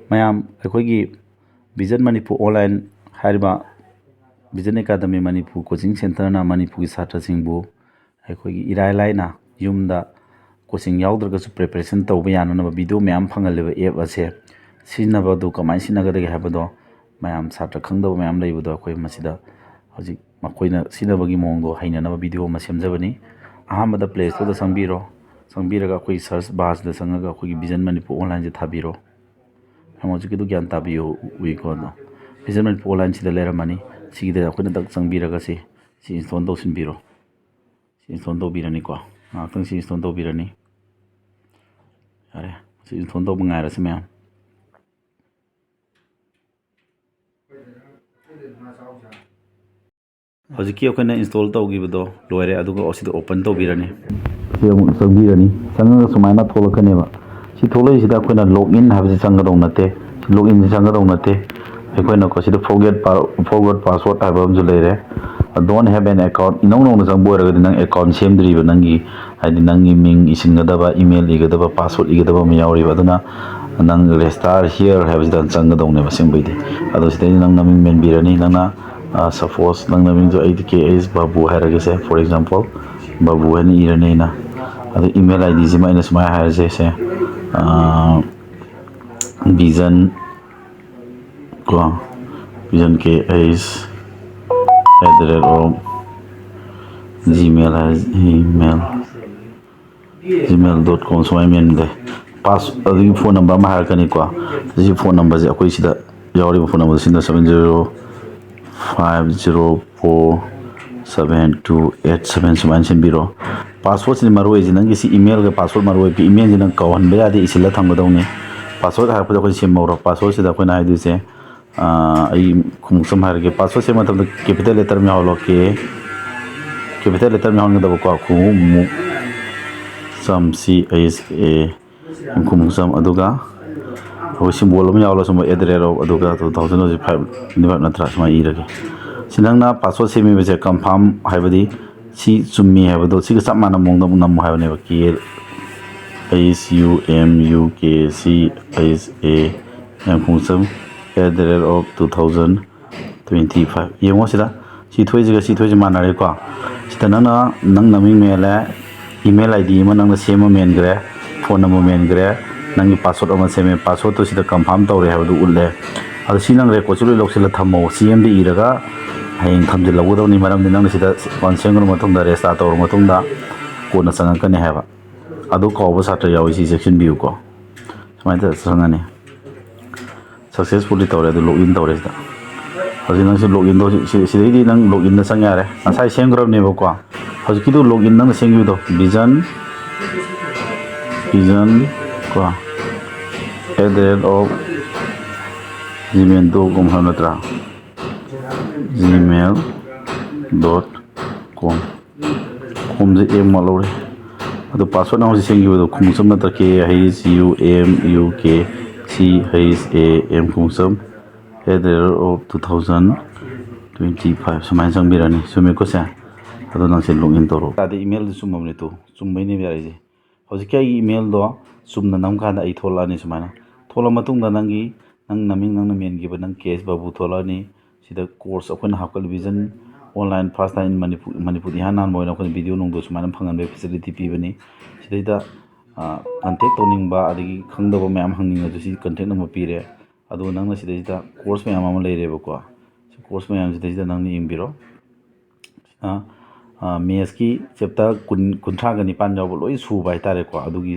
mayam akhoi vision manipur online hariba vision academy manipur coaching center na manipur gi satra singbu akhoi irai lai na yumda coaching yaudra su preparation tawba yanana video mayam phangal app ase sijinnba du kamai sinagade habado mayam satra khangda mayam leibudo akhoi masida hojik makoina sinabagi mongdo hainana video ma semjabani ahamada Playstore da sangbiraga akhoi search bar da sangaga akhoi vision manipur online je thabiro hamaji kidu gyan tabiyo wi ko no vision manipur online sida leramani sigida akhoi dak sangbiraga si install do sinbiro install do birani ko ngakang si install do birani are si install do bangai rasi mayam hojiki akhoi install tawgibodo loire aduga osida open tawbirani si amuk sangbirani sanga sumaina tholakane ba si tholai sida akhoi login habsi sangadong nate login sangadong nate akhoi ko sida forget password haba amju leire don't have an account inong nong sang boy raga nang account semdri ba nangi hadi nangi ming isingadaba email igadaba password igadaba mi yauri ba duna nang restart here habsi dan sangadong ne ba sembaide ado sida nang naming men birani nangna suppose nang naming jo IDKS babu haraga se for example babu hani irane na ado email ID jima ina sma haraje se vision ko vision KS @ gmail.com so men de pass adi phone number ma har kani ko ji phone number je akoi sida yawri phone number sinda 7050472877 suman simbiro password sin maroi ji nangi si email ga password maroi pi email ji nang kawan be adi isila thamgadawni password har pa ko sim mawro password sida ko na haidu se ai khumsam har ge password se matlab capital letter में holo ke capital letter में holo da ko khu sam CSA khumsam aduga ho symbol में holo sum @ro aduga 2005 nibat natra sama irage sinangna password se mi be confirm haibadi si chummi haibado si sa mana mongda nam haibane ba ke SUMUKCSA khumsam @2025 yengo sida si thoijiga manare ko sita nang naming mele email ID ma nang sema men gre phone number men gre nang password ama seme password to sida confirm tawre habdu ulle ado sinang re ko chulu loksila thamo CMD iraga haing thamje lagudo ni maram nang sida consent ma thong da restart tawr ma thong da ko na sanga kane haba ado ko ba satra yawi si section view ko samai ta sanga ne successfully tawre login tawre da hoji nang login do si nang login na sang yare asai sem grab ne ba ko hoji kidu login nang seng yu do vision ko @gmail.com hanatra gmail.com khumje em malore ado password nang seng yu do khumsam na ta ke HUMUKCHAM khumsam @2025 samai sangbirani sume ko sa ado nang se login toro ade email du sumamne to sumbai ne biare je hoji kai email do sumna nam khana ai tholani sumana thola matung da nangi nang naming nang men gi nang case babu tholani sida course akon hakal vision online first time manipur hanan moina ko video nong do sumana phangan be facility pi bani sida contact toning ba adigi khangdaba mayam hangning adu si contact number pire adu nang sida course mayam ama leire ba ko course mayam sida nang ni imbiro meski chapter kunthra ga nipan jaw loi su bai tare ko adugi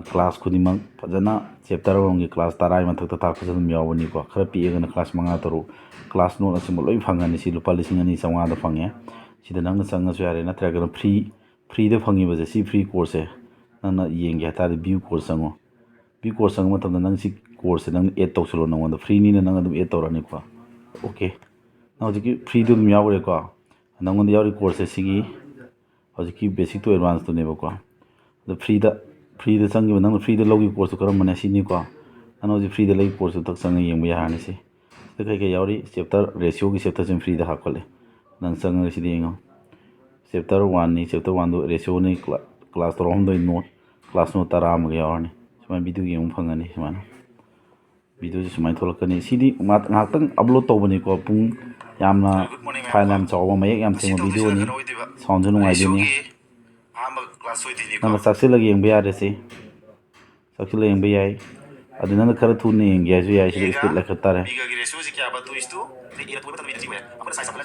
class khudimang fajana chapter rongi class tarai mathak ta ta khujam yawani ko khara pi ga class manga taru class no asim loi phangani si lupa lising ani sanga da phange sida nang sanga su yare na tra ga free da phangi ba si free course e nang yeng ga ta view course sango view course sang matam nang si course nang add to sulo nang free ni nang adum add torani ko okay now jiki free du yawre ko nang yawri course sigi hojiki basic to advanced to ne ba ko the free da sangi nang free da logi course karam mane sini ko nang ji free da lagi course tak sang yeng ya hani si the kai yawri chapter ratio gi chapter sim free da hakole nang sang si dingo chapter 1 ni chapter 1 do ratio ni class to hom do note class no taram ga yawni sama video gi phangani sama ꯚꯤꯗꯤꯑꯣꯁꯤ ꯁꯨꯃꯥꯏꯅ ꯊꯣꯛꯂꯛꯀꯅꯤ ꯁꯤꯗꯤ ꯉꯥꯛꯇꯪ upload ꯇꯧꯕꯅꯤꯀꯣ ꯄꯨꯡ ꯌꯥꯝꯅ file ꯌꯥꯝ ꯆꯥꯎꯕ ꯃꯌꯦꯛ ꯌꯥꯝ ꯁꯦꯡꯕ ꯚꯤꯗꯤꯑꯣꯅꯤ ꯁꯥꯎꯟꯁꯨ ꯅꯨꯡꯉꯥꯏꯗꯣꯏꯅꯤ ꯅꯪꯅ ꯆꯪꯁꯤꯜꯂꯒ ꯌꯦꯡꯕ ꯌꯥꯔꯦ ꯁꯤ ꯆꯪꯁꯤꯜꯂꯒ ꯌꯦꯡꯕ ꯌꯥꯏ ꯑꯗꯨ ꯅꯪꯅ ꯈꯔ ꯊꯨꯅ ꯌꯦꯡꯒꯦ ꯍꯥꯏꯁꯨ ꯌꯥꯏ ꯁꯤꯗ ꯏꯁꯄꯤꯠ ꯂꯩꯈꯠ ꯇꯥꯔꯦ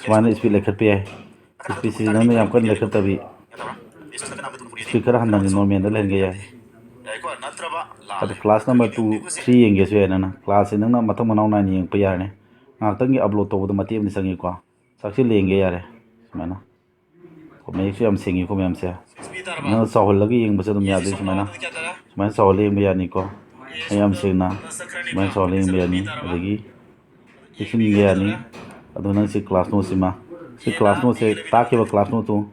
ꯁꯨꯃꯥꯏꯅ ꯏꯁꯄꯤꯠ ꯂꯩꯈꯠꯄ ꯌꯥꯏ ꯏꯁꯄꯤꯠꯁꯤ ꯅꯪꯅ ꯌꯥꯝ ꯀꯟꯅ ꯂꯩꯈꯠꯇꯕꯤ ꯏꯁꯄꯤꯠ ꯈꯔ ꯍꯟꯊꯅ ꯅꯣꯔꯃꯦꯜꯗ ꯂꯩꯍꯟꯒꯦ ꯌꯥꯏ ꯑꯗꯨ ꯀ꯭ꯂꯥꯁ ꯅꯝꯕꯔ 2, 3 ꯌꯦꯡꯒꯦꯁꯨ ꯌꯥꯏ ꯅꯪꯅ ꯀ꯭ꯂꯥꯁꯁꯤ ꯅꯪꯅ ꯃꯊꯪ ꯃꯅꯥꯎ ꯅꯥꯏꯅ ꯌꯦꯡꯉꯛꯄ ꯌꯥꯔꯅꯤ ꯉꯥꯏꯍꯥꯛꯇꯪꯒꯤ ꯑꯞꯂꯣꯗ ꯇꯧꯕꯗ ꯃꯇꯦꯛ ꯑꯃꯗꯤ ꯆꯪꯉꯤꯀꯣ ꯆꯪꯁꯤꯜ ꯌꯦꯡꯒꯦ ꯌꯥꯔꯦ ꯁꯨꯃꯥꯏꯅ ꯃꯌꯦꯛꯁꯨ ꯌꯥꯝ ꯁꯦꯡꯉꯤꯀꯣ ꯃꯌꯥꯝꯁꯦ ꯅꯪꯅ ꯆꯥꯎꯍꯜꯂꯒ ꯌꯦꯡꯕꯁꯨ ꯑꯗꯨꯝ ꯌꯥꯗꯣꯏ ꯁꯨꯃꯥꯏꯅ ꯆꯥꯎꯍꯜꯂ ꯌꯦꯡꯕ ꯌꯥꯅꯤꯀꯣ ꯌꯥꯝ ꯁꯦꯡꯅ ꯁꯨꯃꯥꯏꯅ ꯆꯥꯎꯍꯜꯂ ꯌꯦꯡꯕ ꯌꯥꯅꯤ ꯑꯗꯒꯤ ꯄꯤꯛꯁꯤꯟꯕ ꯌꯥꯅꯤ ꯑꯗꯨ ꯅꯪ ꯁꯤ ꯀ꯭ꯂꯥꯁ ꯅꯣꯠꯁꯤꯃ ꯁꯤ ꯀ꯭ꯂꯥꯁ ꯅꯣꯠꯁꯦ ꯇꯥꯛꯈꯤꯕ ꯀ꯭ꯂꯥꯁ ꯅꯣꯠꯇꯨ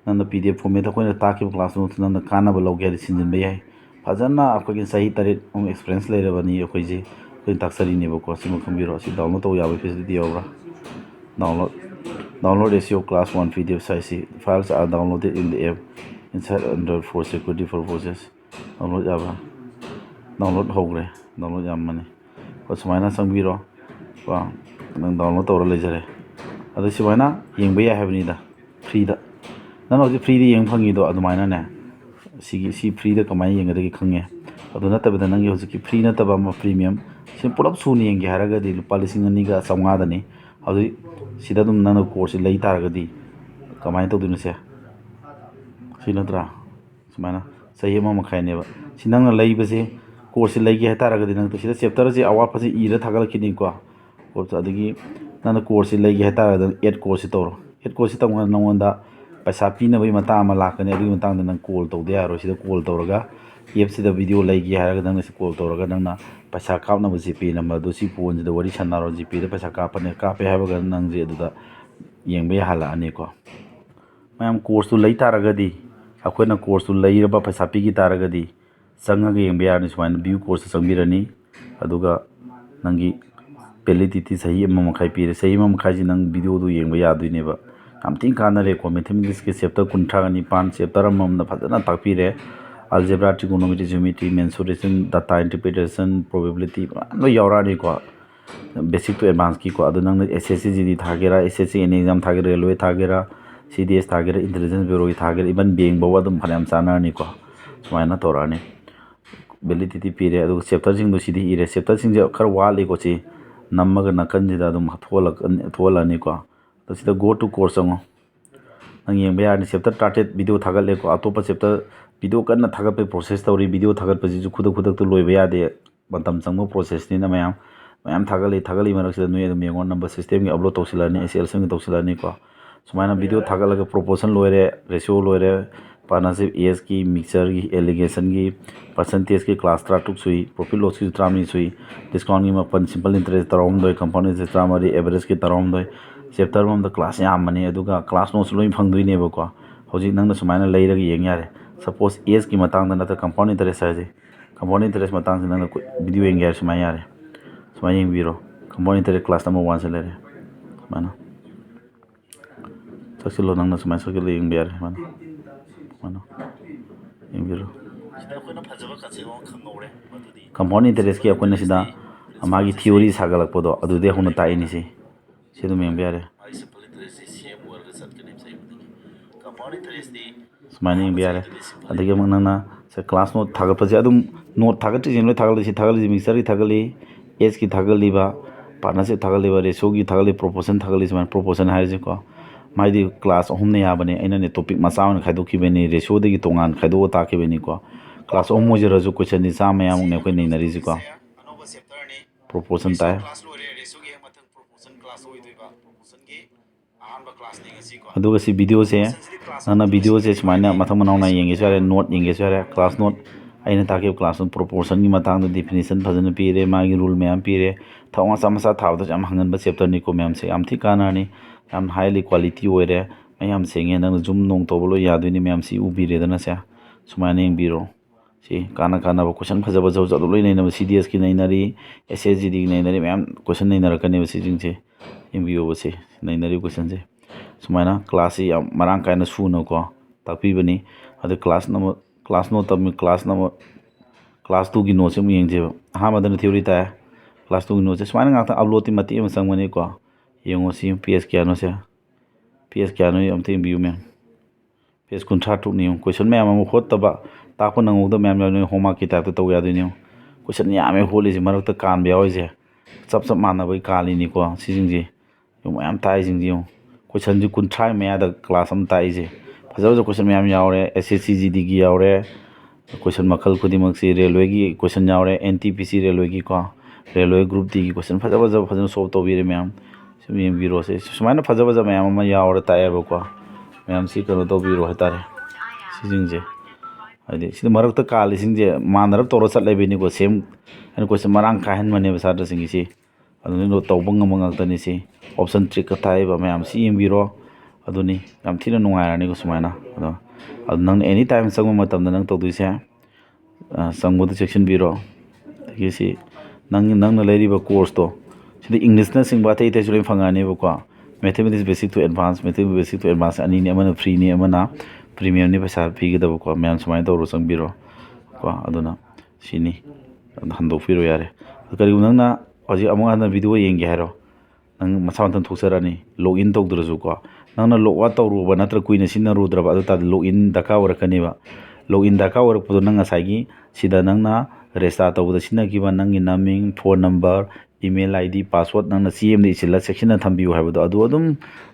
ꯅꯪꯅ PDF ꯐꯣꯔꯃꯦꯠꯇ ꯑꯩꯈꯣꯏꯅ ꯇꯥꯛꯈꯤꯕ ꯀ꯭ꯂꯥꯁ ꯅꯣꯠꯇꯨ ꯅꯪꯅ ꯀꯥꯟꯅꯕ ꯂꯧꯒꯦ ꯍꯥꯏꯗꯤ ꯁꯤꯟꯖꯤꯟꯕ ꯌꯥꯏ ꯐꯖꯅ ꯑꯩꯈꯣꯏꯒꯤ ꯆꯍꯤ 3 ꯑꯦꯛꯁꯄꯤꯔꯤꯌꯦꯟꯁ ꯂꯩꯔꯕꯅꯤ ꯑꯩꯈꯣꯏꯁꯦ ꯑꯩꯈꯣꯏꯅ ꯇꯥꯛꯆꯔꯤꯅꯦꯕꯀꯣ ꯁꯤꯃ ꯈꯪꯕꯤꯔꯣ ꯁꯤ ꯗꯥꯎꯟꯂꯣꯗ ꯇꯧꯕ ꯌꯥꯕ ꯐꯦꯁꯤꯂꯤꯇꯤ ꯌꯥꯎꯕ꯭ꯔꯥ download ratio class 1 PDF size files are downloaded in the app inside Android for security purposes download yabra download hogre download yamani ko sumaina sangbiro ko nang download tawra lejare adu sumaina yengba ya habni da free da nan hoji free di yeng phangi do adumaina ne si free da kamai yengade khange adu natabada nang hoji ki free nataba ma premium sim pulap suni yenge haraga di lupa 2,200 ga 500 da ni adu sida dum nang course lei taragadi kamai tawdinu se si natra sumaina sahi ma makhai ne ba sinang leibase course lei ge taragadi nang to sida chapter je awap se ira thagal kini ko course adigi nang course lei ge taragada 8 course tawro 8 course tawga nangonda paisa pina bai mata ama lakani adigi matang nang call tawde yaro sida call tawraga app sida video lei ge haraga nang se call tawraga nang na paisa kapna ba gp number do si phone da wari sanaro gp da paisa kapane kape habaga nang je da yengbe hala ani ko mayam course tu lei taragadi akoina course tu lei raba paisa pi gi taragadi sangaga yengbe yarni sumain view course sangbirani aduga nangi validity sahi amma makhai pire sahi amma makhai ji nang video du yengba yaduine ba amting kana re ko mathematics ke chapter 35 chapter amamna phajana takpire algebra trigonometry geometry mensuration data interpretation probability no yaurani ko basic to advanced ki ko adu nang SSC GD thagera SSC any exam thagera railway thagera CDS thagera intelligence bureau thagera even bank bawa dum phanam chana ni ko sumaina torani validity pire adu chapter sing do cd ire chapter sing je khar wali ko chi namaga nakan jida dum thola ni ko to sida go to course ang nang yeng ba ni chapter 38 video thagal le ko atopa chapter video kan na thagal pe process tawri video thagal pe ju khudak to loi ba ya de bantam changmo process ni na mayam thagali marak sida nui adum yengon number system gi upload tawsilani SL sing tawsilani ko sumaina video thagalaga proportion loire ratio loire partnership as ki mixture gi allegation gi percentage ki class 3 sui profit loss ki tramni sui discount gi mapan simple interest tarom doi compound interest tramari average ki tarom doi chapter mom da class yam mani aduga class notes loi phangdui ne ba ko hoji nang na sumaina leiraga yeng yare suppose as ki matang da na compound interest haje compound interest matang nang video yeng yare sumaina yare sumaina yeng biro compound interest class number 1 se lere mana sakilo nang na sumaina sakilo yeng yare mana yeng biro compound interest ki akoina sida amagi theory sagalak podo adude huna ta ini si sidu meng yare sumaina yeng yare adagi mang nang na se class note thagal paje adum note thagal ti loi thagal mixture ki thagali age ki thagali ba partnership thagali ba ratio ki thagali proportion thagali sumaina proportion haije ko माइदी class अहम ने याबने अने topic मचा में खाइदोखिबेनी ratio दगी तोंगान खाइदो ताखिबेनी को class अहम मोजरजु question नि चाम याम ने कोइ नैनरिजि को प्रोपोर्शन ताय अदुगा सी वीडियो से नना वीडियो से सुमाइना मथम मनाउना येंगे सरे नोट येंगे सरे क्लास नोट अइना ताके क्लास प्रोपोर्शन की मतंग डेफिनेशन फजन पीरे मागी रूल मैम पीरे थावा समसा थावद जाम हंगन चैप्टर नि को मैम से याम थी कानानी याम हाईली क्वालिटी ओइरे मैम सेंगे नंग जुम नोंग तोबलो यादुनी मैम सी उबिरेदना से सुमाइना येंबिरो सी काना काना क्वेश्चन फजब जब जब लोइ नैना CDS की नैनरी SSGD की नैनरी मैम क्वेश्चन नैनरकने बसी जिंगसे येंबियो बसे नैनरी क्वेश्चन से सुमाइना क्लास याम मरांग कायना सुनो को तापीबनी अदे क्लास नो तब क्लास 2 की नोट से येंजे हामदन थ्योरी ताय ꯀ꯭ꯂꯥꯁ 2ꯒꯤ ꯅꯣꯠꯁꯦ ꯁꯨꯃꯥꯏꯅ ꯉꯥꯛꯇꯪ ꯑꯞꯂꯣꯗꯇꯤ ꯃꯇꯦꯛ ꯑꯃ ꯆꯪꯕꯅꯤꯀꯣ ꯌꯦꯡꯉꯣ ꯁꯤ ꯄꯦꯖ ꯀꯌꯥꯅꯣꯁꯦ ꯄꯦꯖ ꯀꯌꯥꯅꯣ ꯑꯝꯇ ꯌꯦꯡꯕꯤꯌꯨ ꯃꯦꯝ ꯄꯦꯖ 30 ꯌꯦꯡꯉꯨ ꯀꯣꯏꯁꯟ ꯃꯌꯥꯝ ꯑꯃ ꯍꯣꯠꯇꯕ ꯇꯥꯛꯄ ꯅꯪꯍꯧꯗꯕ ꯃꯌꯥꯝ ꯌꯥꯎꯏ ꯍꯣꯝꯋꯥꯔꯛꯀꯤ ꯇꯥꯏꯞꯇ ꯇꯧ ꯌꯥꯗꯣꯏꯅꯤ ꯌꯦꯡꯉꯨ ꯀꯣꯏꯁꯟ ꯌꯥꯝꯃꯦ ꯍꯣꯠꯂꯤꯁꯦ ꯃꯔꯛꯇ ꯀꯥꯟꯕ ꯌꯥꯎꯔꯤꯁꯦ ꯆꯞ ꯃꯥꯟꯅꯕꯒꯤ ꯀꯥꯜꯂꯤꯅꯤꯀꯣ ꯁꯤꯁꯤꯡꯁꯦ ꯃꯌꯥꯝ ꯇꯥꯛꯏꯁꯤꯡꯁꯦ ꯌꯦꯡꯉꯨ ꯀꯣꯏꯁꯟꯁꯤ 30 ꯃꯌꯥꯗ ꯀ꯭ꯂꯥꯁ ꯑꯃ ꯇꯥꯛꯏꯁꯦ ꯐꯖ ꯀꯣꯏꯁꯟ ꯃꯌꯥꯝ ꯌꯥꯎꯔꯦ SSC GDꯒꯤ ꯌꯥꯎꯔꯦ ꯀꯣꯏꯁꯟ ꯃꯈꯜ ꯈꯨꯗꯤꯡꯃꯛꯁꯤ ꯔꯦꯜꯋꯦꯒꯤ ꯀꯣꯏꯁꯟ ꯌꯥꯎꯔꯦ NTPC ꯔꯦꯜꯋꯦꯒꯤꯀꯣ ꯔꯦꯜꯋꯦ ꯒ꯭ꯔꯨꯞ Dꯒꯤ ꯀꯣꯏꯁꯟ ꯐꯖꯅ ꯁꯣꯜꯕ ꯇꯧꯕꯤꯔꯦ ꯃꯌꯥꯝ ꯁꯨꯝ ꯌꯦꯡꯕꯤꯔꯣ ꯁꯨꯃꯥꯏꯅ ꯐꯖ ꯃꯌꯥꯝ ꯑꯃ ꯌꯥꯎꯔ ꯇꯥꯛꯑꯦꯕꯀꯣ ꯃꯌꯥꯝ ꯁꯤ ꯀꯩꯅꯣ ꯇꯧꯕꯤꯔꯣ ꯍꯥꯏꯇꯥꯔꯦ ꯁꯤꯁꯤꯡꯁꯦ ꯍꯥꯏꯗꯤ ꯁꯤꯗ ꯃꯔꯛꯇ ꯀꯥꯜꯂꯤꯁꯤꯡꯁꯦ ꯃꯥꯟꯅꯔꯞ ꯇꯧꯔ ꯆꯠꯂꯦꯕꯅꯤꯀꯣ ꯁꯦꯝ ꯑꯩꯅ ꯀꯣꯏꯁꯟ ꯃꯔꯥꯡ ꯀꯥꯏꯍꯟꯕꯅꯦꯕ ꯁꯥꯇ꯭ꯔꯁꯤꯡꯒꯤꯁꯤ ꯑꯗꯨꯅ ꯇꯧꯕ ꯉꯝꯕ ꯉꯥꯛꯇꯅꯤ ꯁꯤ ꯑꯣꯞꯁꯟ ꯇ꯭ꯔꯤꯛꯀ ꯇꯥꯛꯏꯕ ꯃꯌꯥꯝ ꯁꯤ ꯌꯦꯡꯕꯤꯔꯣ ꯑꯗꯨꯅꯤ ꯌꯥꯝ ꯊꯤꯅ ꯅꯨꯡꯉꯥꯏꯔꯅꯤꯀꯣ ꯁꯨꯃꯥꯏꯅ ꯑꯗꯣ ꯅꯪꯅ ꯑꯦꯅꯤ ꯇꯥꯏꯝ ꯆꯪꯕ ꯃꯇꯝꯗ ꯅꯪ ꯇꯧꯗꯣꯏꯁꯦ ꯆꯪꯕꯗ ꯆꯦꯛꯁꯤꯟꯕꯤꯔꯣ ꯑꯗꯒꯤ ꯁꯤ ꯅꯪꯅ ꯂꯩꯔꯤꯕ ꯀꯣꯔꯁꯇꯣ ꯁꯤꯗ ꯏꯪꯂꯤꯁꯅꯆꯤꯡꯕ ꯑꯇꯩꯁꯨ ꯂꯣꯏ ꯐꯪꯉꯛꯑꯅꯦꯕꯀꯣ mathematics basic to advance mathematics basic to advance ꯑꯅꯤꯅꯤ ꯑꯃꯅ ꯐ꯭ꯔꯤꯅꯤ ꯑꯃꯅ ꯄ꯭ꯔꯤꯃꯤꯌꯝꯅꯤ ꯄꯩꯁꯥ ꯄꯤꯒꯗꯕꯀꯣ ꯃꯌꯥꯝ ꯁꯨꯃꯥꯏꯅ ꯇꯧꯔꯣ ꯆꯪꯕꯤꯔꯣ ꯀꯣ ꯑꯗꯨꯅ ꯁꯤꯅꯤ ꯍꯟꯗꯣꯛꯄꯤꯔꯣ ꯌꯥꯔꯦ ꯀꯔꯤꯒꯨꯝꯕ ꯅꯪꯅ ꯍꯧꯖꯤꯛ ꯑꯃꯨꯛ ꯍꯟꯅ ꯚꯤꯗꯤꯑꯣ ꯌꯦꯡꯒꯦ ꯍꯥꯏꯔꯣ ꯅꯪ ꯃꯁꯥ ꯃꯊꯟ ꯊꯣꯛꯆꯔꯛꯑꯅꯤ ꯂꯣꯒ ꯏꯟ ꯇꯧꯗ꯭ꯔꯁꯨꯀꯣ ꯅꯪꯅ ꯂꯣꯒ ꯑꯥꯎꯠ ꯇꯧꯔꯨꯕ ꯅꯠꯇ꯭ꯔꯒ ꯀꯨꯏꯅ ꯁꯤꯖꯤꯟꯅꯔꯨꯗ꯭ꯔꯕ ꯑꯗꯨ ꯇꯥꯔꯗꯤ ꯂꯣꯒ ꯏꯟ ꯗꯔꯀꯥꯔ ꯑꯣꯏꯔꯛꯀꯅꯦꯕ ꯂꯣꯒ ꯏꯟ ꯗꯔꯀꯥꯔ ꯑꯣꯏꯔꯛꯄꯗꯣ ꯅꯪ ꯉꯁꯥꯏꯒꯤ ꯁꯤꯗ ꯅꯪꯅ ꯔꯦꯖꯤꯁꯇꯥꯔ ꯇꯧꯕꯗ ꯁꯤꯖꯤꯟꯅꯈꯤꯕ ꯅꯪꯒꯤ ꯅꯃꯤꯡ phone number email ID password ꯅꯪꯅ ꯆꯦ ꯑꯃꯗ ꯏꯁꯤꯜꯂ ꯆꯦꯛꯁꯤꯟꯅ ꯊꯝꯕꯤꯌꯨ ꯍꯥꯏꯕꯗꯣ ꯑꯗꯨ ꯑꯗꯨꯝ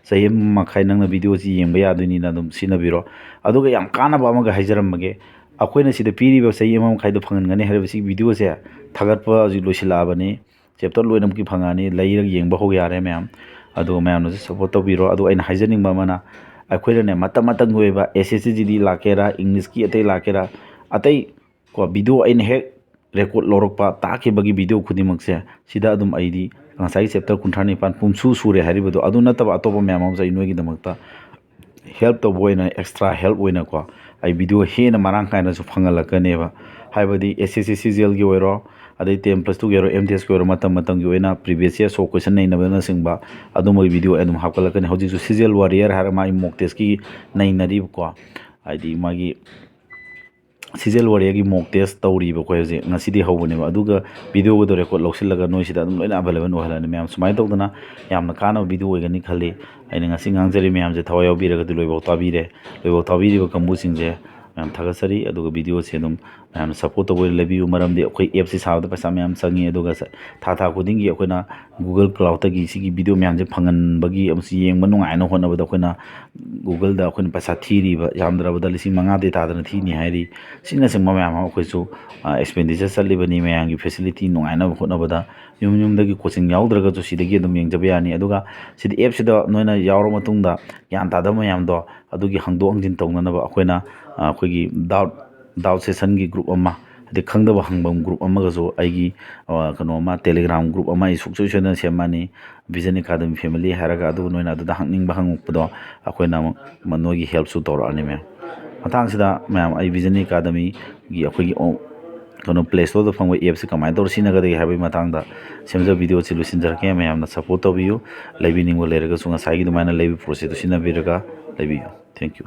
ꯆꯍꯤ ꯑꯃ ꯃꯈꯥꯏ ꯅꯪꯅ ꯚꯤꯗꯤꯑꯣꯁꯤ ꯌꯦꯡꯕ ꯌꯥꯗꯣꯏꯅꯤꯅ ꯑꯗꯨꯝ ꯁꯤꯖꯤꯟꯅꯕꯤꯔꯣ ꯑꯗꯨꯒ ꯌꯥꯝ ꯀꯥꯟꯅꯕ ꯑꯃꯒ ꯍꯥꯏꯖꯔꯝꯃꯒꯦ ꯑꯩꯈꯣꯏꯅ ꯁꯤꯗ ꯄꯤꯔꯤꯕ ꯆꯍꯤ ꯑꯃ ꯃꯈꯥꯏꯗ ꯐꯪꯍꯟꯒꯅꯤ ꯍꯥꯏꯔꯤꯕ ꯁꯤ ꯚꯤꯗꯤꯑꯣꯁꯦ ꯊꯥꯒꯠꯄ ꯍꯧꯖꯤꯛ ꯂꯣꯏꯁꯤꯜꯂꯛꯑꯕꯅꯤ ꯆꯦꯞꯇꯔ ꯂꯣꯏꯅꯃꯛꯀꯤ ꯐꯪꯉꯛꯑꯅꯤ ꯂꯩꯔꯒ ꯌꯦꯡꯕ ꯍꯧ ꯌꯥꯔꯦ ꯃꯌꯥꯝ ꯑꯗꯨꯒ ꯃꯌꯥꯝꯅꯁꯨ ꯁꯞꯄꯣꯔꯠ ꯇꯧꯕꯤꯔꯣ ꯑꯗꯨ ꯑꯩꯅ ꯍꯥꯏꯖꯅꯤꯡꯕ ꯑꯃꯅ ꯑꯩꯈꯣꯏꯅꯅꯦ ꯃꯇꯝꯒꯤ ꯑꯣꯏꯕ SSC GD ꯂꯥꯛꯀꯦꯔꯥ ꯏꯪꯂꯤꯁꯀꯤ ꯑꯇꯩ ꯂꯥꯛꯀꯦꯔꯥ ꯑꯇꯩ ꯀꯣ ꯚꯤꯗꯤꯑꯣ ꯑꯩꯅ ꯍꯦꯛ ꯔꯦꯀꯣꯔꯠ ꯂꯧꯔꯛꯄ ꯇꯥꯛꯈꯤꯕꯒꯤ ꯚꯤꯗꯤꯑꯣ ꯈꯨꯗꯤꯡꯃꯛꯁꯦ ꯁꯤꯗ ꯑꯗꯨꯝ ꯑꯩꯗꯤ ꯉꯁꯥꯏꯒꯤ ꯆꯦꯞꯇꯔ 59 ꯄꯨꯡꯁꯨ ꯁꯨꯔꯦ ꯍꯥꯏꯔꯤꯕꯗꯣ ꯑꯗꯨ ꯅꯠꯇꯕ ꯑꯇꯣꯞꯄ ꯃꯌꯥꯝ ꯑꯃꯁꯨ ꯑꯩ ꯅꯣꯏꯒꯤꯗꯃꯛꯇ ꯍꯦꯜꯞ ꯇꯧꯕ ꯑꯣꯏꯅ ꯑꯦꯛꯁꯇ꯭ꯔꯥ ꯍꯦꯜꯞ ꯑꯣꯏꯅꯀꯣ ꯑꯩ ꯚꯤꯗꯤꯑꯣ ꯍꯦꯟꯅ ꯃꯔꯥꯡ ꯀꯥꯏꯅꯁꯨ ꯐꯪꯍꯜꯂꯛꯀꯅꯦꯕ ꯍꯥꯏꯕꯗꯤ SSC CGLꯒꯤ ꯑꯣꯏꯔో ꯑꯗꯩ 10+2ꯒꯤ ꯑꯣꯏꯔꯣ MTSꯒꯤ ꯑꯣꯏꯔꯣ ꯃꯇꯝꯒꯤ ꯑꯣꯏꯅ ꯄ꯭ꯔꯤꯚꯤꯌꯁ ꯏꯌꯔ ꯁꯣ ꯀꯣꯏꯁꯟ ꯅꯩꯅꯕꯅꯆꯤꯡꯕ ꯑꯗꯨꯝꯕꯒꯤ ꯚꯤꯗꯤꯑꯣ ꯑꯩ ꯑꯗꯨꯝ ꯍꯥꯞꯀꯠꯂꯛꯀꯅꯤ ꯍꯧꯖꯤꯛꯁꯨ CGL ꯋꯥꯔꯤꯌꯔ ꯍꯥꯏꯔꯒ ꯃꯥꯒꯤ ꯃꯣꯛ ꯇꯦꯁꯀꯤ ꯅꯩꯅꯔꯤꯕꯀꯣ ꯍꯥꯏꯗꯤ ꯃꯥꯒꯤ CGL ꯋꯥꯔꯤꯌꯔꯒꯤ ꯃꯣꯛ ꯇꯦꯁ ꯇꯧꯔꯤꯕ ꯑꯩꯈꯣꯏ ꯍꯧꯖꯤꯛ ꯉꯁꯤꯗꯤ ꯍꯧꯕꯅꯦꯕ ꯑꯗꯨꯒ ꯚꯤꯗꯤꯑꯣꯒꯗꯣ ꯔꯦꯀꯣꯔꯠ ꯂꯧꯁꯤꯜꯂꯒ ꯅꯣꯏꯁꯤꯗ ꯑꯗꯨꯝ ꯂꯣꯏꯅ ꯑꯦꯕꯥꯏꯂꯦꯕꯜ ꯑꯣꯏꯍꯜꯂꯅꯤ ꯃꯌꯥꯝ ꯁꯨꯃꯥꯏꯅ ꯇꯧꯗꯅ ꯌꯥꯝꯅ ꯀꯥꯟꯅꯕ ꯚꯤꯗꯤꯑꯣ ꯑꯣꯏꯒꯅꯤ ꯈꯜꯂꯤ ꯑꯩꯅ ꯉꯁꯤ ꯉꯥꯡꯖꯔꯤ ꯃꯌꯥꯝꯁꯦ ꯊꯋꯥꯏ ꯌꯥꯎꯕꯤꯔꯒꯗꯤ ꯂꯣꯏꯐꯥꯎ ꯇꯥꯕꯤꯔꯦ ꯂꯣꯏꯐꯥꯎ ꯇꯥꯕꯤꯔꯤꯕ ꯀꯥꯡꯕꯨꯁꯤꯡꯁꯦ ꯃꯌꯥꯝ ꯊꯥꯒꯠꯆꯔꯤ ꯑꯗꯨꯒ ꯚꯤꯗꯤꯑꯣꯁꯦ ꯑꯗꯨꯝ ꯃꯌꯥꯝꯅ ꯁꯞꯄꯣꯔꯠ ꯇꯧꯕ ꯂꯩꯕꯤꯌꯨ ꯃꯔꯝꯗꯤ ꯑꯩꯈꯣꯏ ꯑꯦꯞꯁꯤ ꯁꯥꯕꯗ ꯄꯩꯁా ꯃꯌꯥꯝ ꯆꯪꯉꯤ ꯑꯗꯨꯒ ꯊꯥ ꯈꯨꯗꯤꯡꯒꯤ ꯑꯩꯈꯣꯏꯅ Google Cloudꯇꯒꯤ ꯁꯤꯒꯤ ꯚꯤꯗꯤꯑꯣ ꯃꯌꯥꯝꯁꯦ ꯐꯪꯍꯟꯕꯒꯤ ꯑꯃꯁꯨꯡ ꯌꯦꯡꯕ ꯅꯨꯡꯉꯥꯏꯅ ꯍꯣꯠꯅꯕꯗ ꯑꯩꯈꯣꯏꯅ Googleꯗ ꯑꯩꯈꯣꯏꯅ ꯄꯩꯁꯥ ꯊꯤꯔꯤꯕ ꯌꯥꯝꯗ꯭ꯔꯕꯗ 5,000 ꯇꯥꯗꯅ ꯊꯤꯅꯤ ꯍꯥꯏꯔꯤ ꯁꯤꯅꯆꯤꯡꯕ ꯃꯌꯥꯝ ꯑꯃ ꯑꯩꯈꯣꯏꯁꯨ ꯑꯦꯛꯁꯄꯦꯟꯗꯤꯆꯔ ꯆꯠꯂꯤꯕꯅꯤ ꯃꯌꯥꯝꯒꯤ ꯐꯦꯁꯤꯂꯤꯇꯤ ꯅꯨꯡꯉꯥꯏꯅꯕ ꯍꯣꯠꯅꯕꯗ ꯌꯨꯝꯗꯒꯤ ꯀꯣꯆꯤꯡ ꯌꯥꯎꯗ꯭ꯔꯒꯁꯨ ꯁꯤꯗꯒꯤ ꯑꯗꯨꯝ ꯌꯦꯡꯖꯕ ꯌꯥꯅꯤ ꯑꯗꯨꯒ ꯁꯤꯗ ꯑꯦꯞꯁꯤꯗ ꯅꯣꯏꯅ ꯌꯥꯎꯔ ꯃꯇꯨꯡꯗ ꯒ꯭ꯌꯥꯟ ꯇꯥꯗꯕ ꯃꯌꯥꯝꯗꯣ ꯑꯗꯨꯒꯤ ꯍꯪꯗꯣꯛ ꯍꯪꯖꯤꯟ ꯇꯧꯅꯅꯕ ꯑꯩꯈꯣꯏꯅ ꯑꯩꯈꯣꯏꯒꯤ ꯗꯥꯎꯠ ꯁꯦꯁꯟꯒꯤ ꯒ꯭ꯔꯨꯞ ꯑꯃ ꯑꯗꯩ ꯈꯪꯗꯕ ꯍꯪꯐꯝ ꯒ꯭ꯔꯨꯞ ꯑꯃꯒꯁꯨ ꯑꯩꯒꯤ ꯀꯩꯅꯣ ꯇꯦꯂꯤꯒ꯭ꯔꯥꯝ ꯒ꯭ꯔꯨꯞ ꯑꯃ ꯑꯩ ꯁꯨꯡꯁꯣꯏ ꯁꯣꯏꯗꯅ ꯁꯦꯝꯃꯅꯤ ꯚꯤꯖꯟ ꯑꯦꯀꯥꯗꯃꯤ ꯐꯦꯃꯤꯂꯤ ꯍꯥꯏꯔꯒ ꯑꯗꯨꯒ ꯅꯣꯏꯅ ꯑꯗꯨꯗ ꯍꯪꯅꯤꯡꯕ ꯍꯪꯉꯛꯄꯗꯣ ꯑꯩꯈꯣꯏꯅ ꯑꯃꯨꯛ ꯅꯣꯏꯒꯤ ꯍꯦꯜꯞꯁꯨ ꯇꯧꯔꯛꯑꯅꯤ ꯃꯌꯥꯝ ꯃꯇꯥꯡꯁꯤꯗ ꯃꯌꯥꯝ ꯑꯩ ꯚꯤꯖꯟ ꯑꯦꯀꯥꯗꯃꯤꯒꯤ ꯑꯩꯈꯣꯏꯒꯤ Playstore ꯐꯪꯕ ꯑꯦꯞꯁꯤ ꯀꯃꯥꯏꯅ ꯇꯧꯔ ꯁꯤꯖꯤꯟꯅꯒꯗꯒꯦ ꯍꯥꯏꯕꯒꯤ ꯃꯇꯥꯡꯗ ꯁꯦꯝꯖꯕ ꯚꯤꯗꯤꯑꯣꯁꯤ ꯂꯣꯏꯁꯤꯟꯖꯔꯛꯀꯦ ꯃꯌꯥꯝꯅ ꯁꯞꯄꯣꯔꯠ ꯇꯧꯕꯤꯌꯨ ꯂꯩꯕꯤꯅꯤꯡꯕ ꯂꯩꯔꯒꯁꯨ ꯉꯁꯥꯏꯒꯤ ꯑꯗꯨꯃꯥꯏꯅ ꯂꯩꯕ ꯄ꯭ꯔꯣꯁꯦꯁꯇꯨ ꯁꯤꯖꯤꯟꯅꯕꯤꯔꯒ ꯂꯩꯕꯤꯌꯨ ꯊꯦꯡꯛ ꯌꯨ